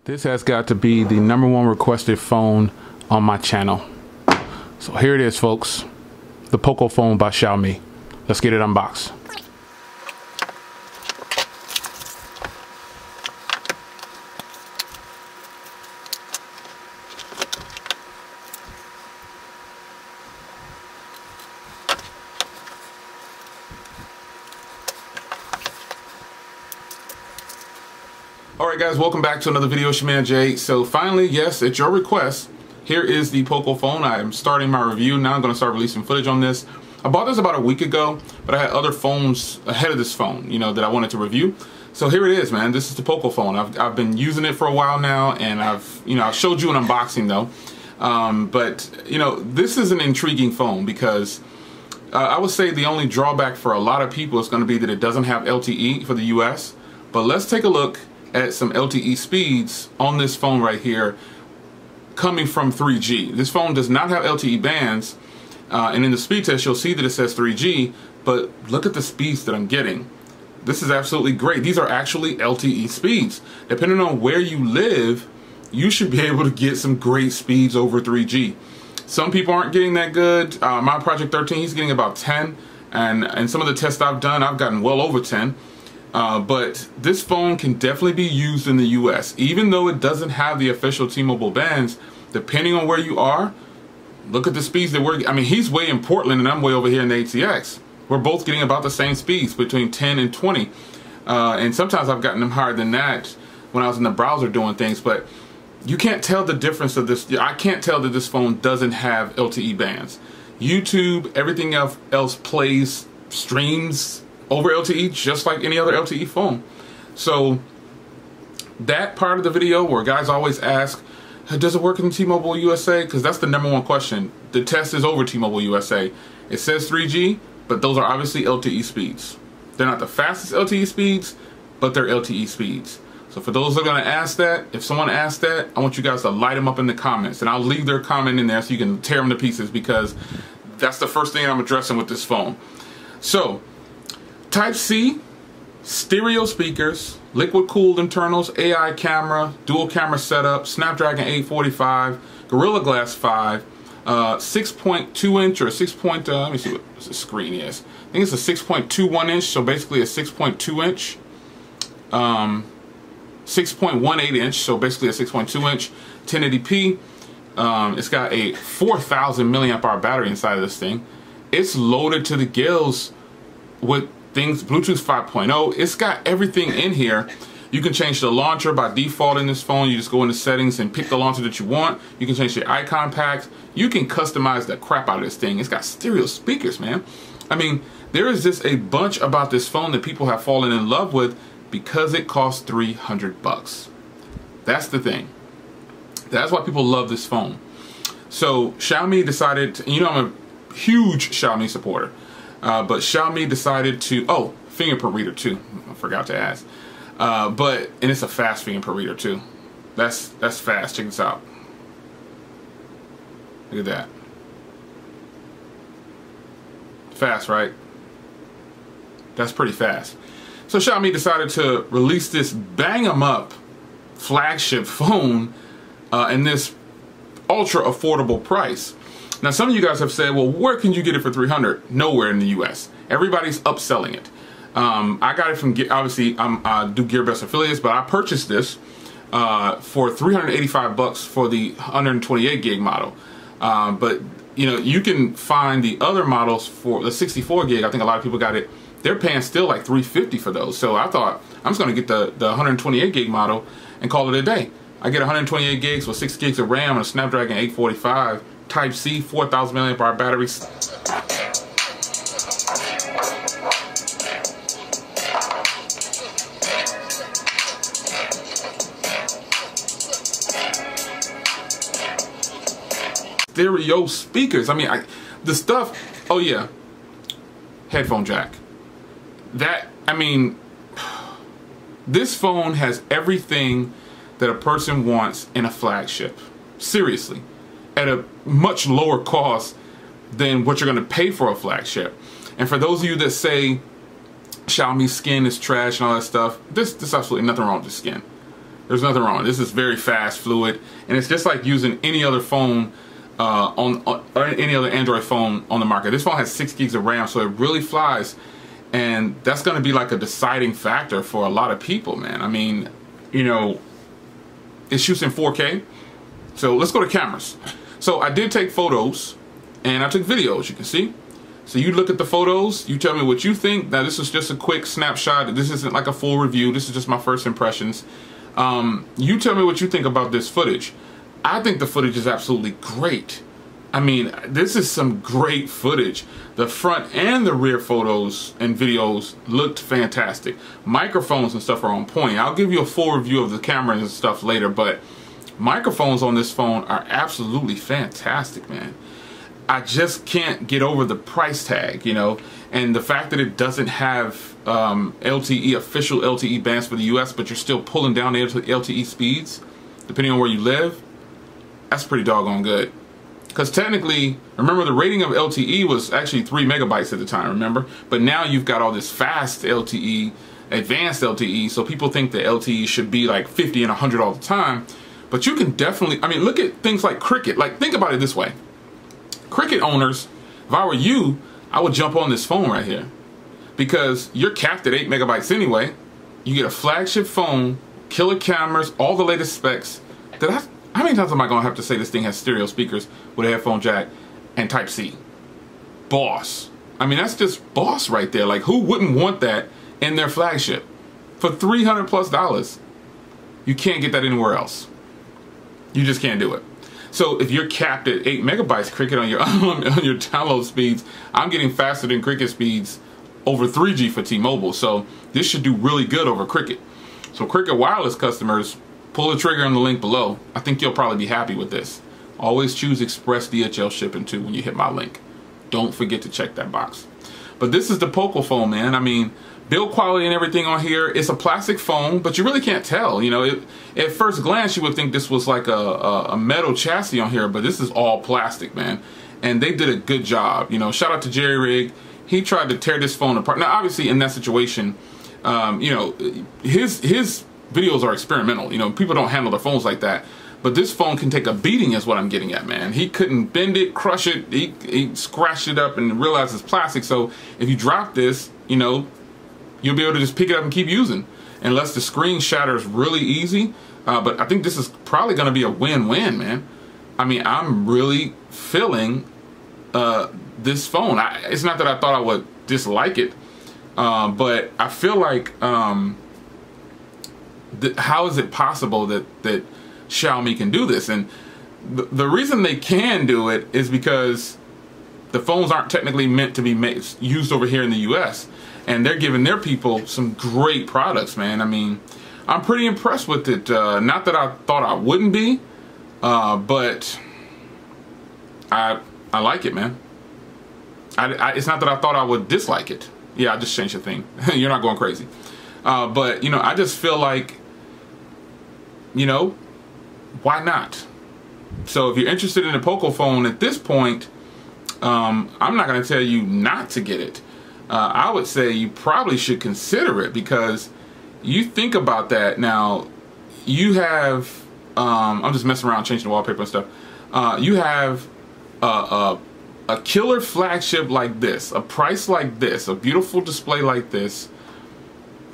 This has got to be the #1 requested phone on my channel. So here it is, folks. The POCOPHONE by Xiaomi. Let's get it unboxed. Alright guys, welcome back to another video. It's your man Jay. So finally, yes, at your request, here is the POCOPHONE. I am starting my review. Now I'm going to start releasing footage on this. I bought this about a week ago, but I had other phones ahead of this phone, you know, that I wanted to review. So here it is, man. This is the POCOPHONE. I've been using it for a while now, and I've showed you an unboxing though. But you know, this is an intriguing phone because I would say the only drawback for a lot of people is going to be that it doesn't have LTE for the US. But let's take a look at some LTE speeds on this phone right here coming from 3G. This phone does not have LTE bands, and in the speed test you'll see that it says 3G, but look at the speeds that I'm getting. This is absolutely great. These are actually LTE speeds. Depending on where you live, you should be able to get some great speeds over 3G. Some people aren't getting that good. My Project 13, he's getting about 10, and some of the tests I've done, I've gotten well over 10. But this phone can definitely be used in the US. Even though it doesn't have the official T-Mobile bands, depending on where you are, look at the speeds that I mean, he's way in Portland and I'm way over here in the ATX. We're both getting about the same speeds, between 10 and 20. And sometimes I've gotten them higher than that when I was in the browser doing things, but you can't tell the difference of this. I can't tell that this phone doesn't have LTE bands. YouTube, everything else plays, streams over LTE just like any other LTE phone. So that part of the video where guys always ask, does it work in T-Mobile USA? Because that's the #1 question. The test is over T-Mobile USA. It says 3G, but those are obviously LTE speeds. They're not the fastest LTE speeds, but they're LTE speeds. So for those that are going to ask that, if someone asks that, I want you guys to light them up in the comments, and I'll leave their comment in there so you can tear them to pieces, because that's the first thing I'm addressing with this phone. So Type-C, stereo speakers, liquid-cooled internals, AI camera, dual camera setup, Snapdragon 845, Gorilla Glass 5, 6.2 inch or 6. Let me see what the screen is. I think it's a 6.21 inch, so basically a 6.2 inch, 6.18 inch, so basically a 6.2 inch, 1080p. It's got a 4,000 milliamp hour battery inside of this thing. It's loaded to the gills with things, Bluetooth 5.0. It's got everything in here. You can change the launcher by default in this phone. You just go into settings and pick the launcher that you want. You can change the icon packs. You can customize the crap out of this thing. It's got stereo speakers, man. I mean, there is just a bunch about this phone that people have fallen in love with because it costs $300. That's the thing. That's why people love this phone. So Xiaomi decided, you know, I'm a huge Xiaomi supporter. But Xiaomi decided to, oh, fingerprint reader too. I forgot to ask. And it's a fast fingerprint reader too. That's fast. Check this out. Look at that. Fast, right? That's pretty fast. So Xiaomi decided to release this bang 'em up flagship phone in this ultra affordable price. Now, some of you guys have said, well, where can you get it for $300? Nowhere in the US. Everybody's upselling it. I got it from, obviously, I do GearBest affiliates, but I purchased this for $385 for the 128 gig model. But, you know, you can find the other models for the 64 gig. I think a lot of people got it. They're paying still like $350 for those. So I thought, I'm just going to get the 128 gig model and call it a day. I get 128 gigs with 6 gigs of RAM and a Snapdragon 845. Type-C, 4,000 milliamp hour batteries. Stereo speakers. I mean, the stuff. Oh yeah, headphone jack. I mean, this phone has everything that a person wants in a flagship. Seriously. At a much lower cost than what you're going to pay for a flagship. And for those of you that say Xiaomi skin is trash and all that stuff, there's absolutely nothing wrong with the skin. There's nothing wrong. This is very fast, fluid, and it's just like using any other phone or any other Android phone on the market. This phone has 6 gigs of RAM, so it really flies, and that's going to be like a deciding factor for a lot of people, man. I mean, you know, it shoots in 4K. So let's go to cameras. So I did take photos and I took videos, you can see. So you look at the photos, you tell me what you think. Now this is just a quick snapshot. This isn't like a full review. This is just my first impressions. You tell me what you think about this footage. I think the footage is absolutely great. I mean, this is some great footage. The front and the rear photos and videos looked fantastic. Microphones and stuff are on point. I'll give you a full review of the cameras and stuff later, but microphones on this phone are absolutely fantastic, man. I just can't get over the price tag, you know, and the fact that it doesn't have LTE, official LTE bands for the US, but you're still pulling down the LTE speeds, depending on where you live. That's pretty doggone good. Because technically, remember the rating of LTE was actually 3 megabytes at the time, remember? But now you've got all this fast LTE, advanced LTE, so people think that LTE should be like 50 and 100 all the time. But you can definitely, I mean, look at things like Cricket. Like, think about it this way. Cricket owners, if I were you, I would jump on this phone right here. Because you're capped at 8 megabytes anyway. You get a flagship phone, killer cameras, all the latest specs. How many times am I going to have to say this thing has stereo speakers with a headphone jack and Type-C? Boss. I mean, that's just boss right there. Like, who wouldn't want that in their flagship? For $300+. You can't get that anywhere else. You just can't do it. So if you're capped at 8 megabytes Cricket on your download speeds, I'm getting faster than Cricket speeds over 3G for T-Mobile. So this should do really good over Cricket. So Cricket wireless customers, pull the trigger on the link below. I think you'll probably be happy with this. Always choose Express DHL shipping too when you hit my link. Don't forget to check that box. But this is the POCOPHONE, man. I mean, build quality and everything on here. It's a plastic phone, but you really can't tell. You know, at first glance, you would think this was like a metal chassis on here, but this is all plastic, man. And they did a good job. You know, shout out to Jerry Rig. He tried to tear this phone apart. Now, obviously, in that situation, you know, his videos are experimental. You know, people don't handle their phones like that. But this phone can take a beating is what I'm getting at, man. He couldn't bend it, crush it. He scratched it up and realized it's plastic. So if you drop this, you know, you'll be able to just pick it up and keep using. Unless the screen shatters really easy. But I think this is probably going to be a win-win, man. I mean, I'm really feeling this phone. It's not that I thought I would dislike it. But I feel like, how is it possible that Xiaomi can do this? And the reason they can do it is because the phones aren't technically meant to be used over here in the US, and they're giving their people some great products, man. I mean, I'm pretty impressed with it. Not that I thought I wouldn't be, but I like it, man. It's not that I thought I would dislike it. Yeah, I just changed the thing. You're not going crazy. But, you know, I just feel like, you know, why not? So if you're interested in a POCOPHONE at this point, I'm not going to tell you not to get it. I would say you probably should consider it, because you think about that. Now, you have, I'm just messing around changing the wallpaper and stuff. You have a killer flagship like this, a price like this, a beautiful display like this.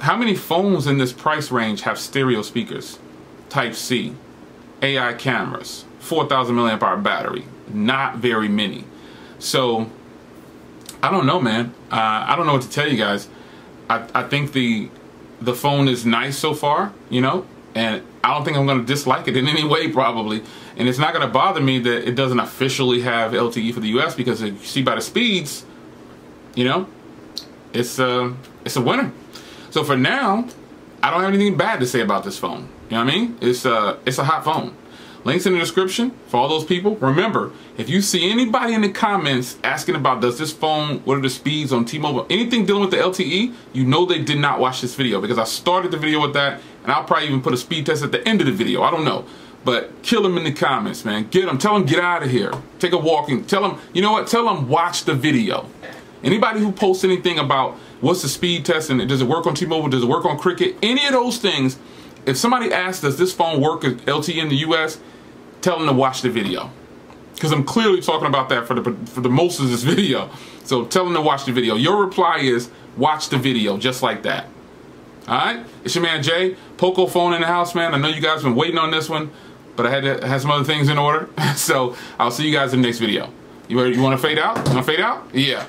How many phones in this price range have stereo speakers? Type-C, AI cameras, 4,000 milliamp hour battery? Not very many. So I don't know, man. I don't know what to tell you guys. I think the phone is nice so far, you know, and I don't think I'm going to dislike it in any way, probably. And it's not going to bother me that it doesn't officially have LTE for the US, because if you see by the speeds, you know, it's a winner. So for now, I don't have anything bad to say about this phone. You know what I mean? It's a hot phone. Links in the description for all those people. Remember, if you see anybody in the comments asking about, does this phone, what are the speeds on T-Mobile, anything dealing with the LTE, you know they did not watch this video, because I started the video with that, and I'll probably even put a speed test at the end of the video. I don't know. But kill them in the comments, man. Get them. Tell them get out of here. Take a walk and tell them, you know what? Tell them watch the video. Anybody who posts anything about what's the speed test and does it work on T-Mobile, does it work on Cricket, any of those things, If somebody asks, does this phone work as LTE in the US, tell them to watch the video. Because I'm clearly talking about that for the most of this video. So tell them to watch the video. Your reply is, watch the video, just like that. Alright? It's your man Jay, POCOPHONE in the house, man. I know you guys have been waiting on this one, but I had to have some other things in order. So I'll see you guys in the next video. You want to fade out? You want to fade out? Yeah.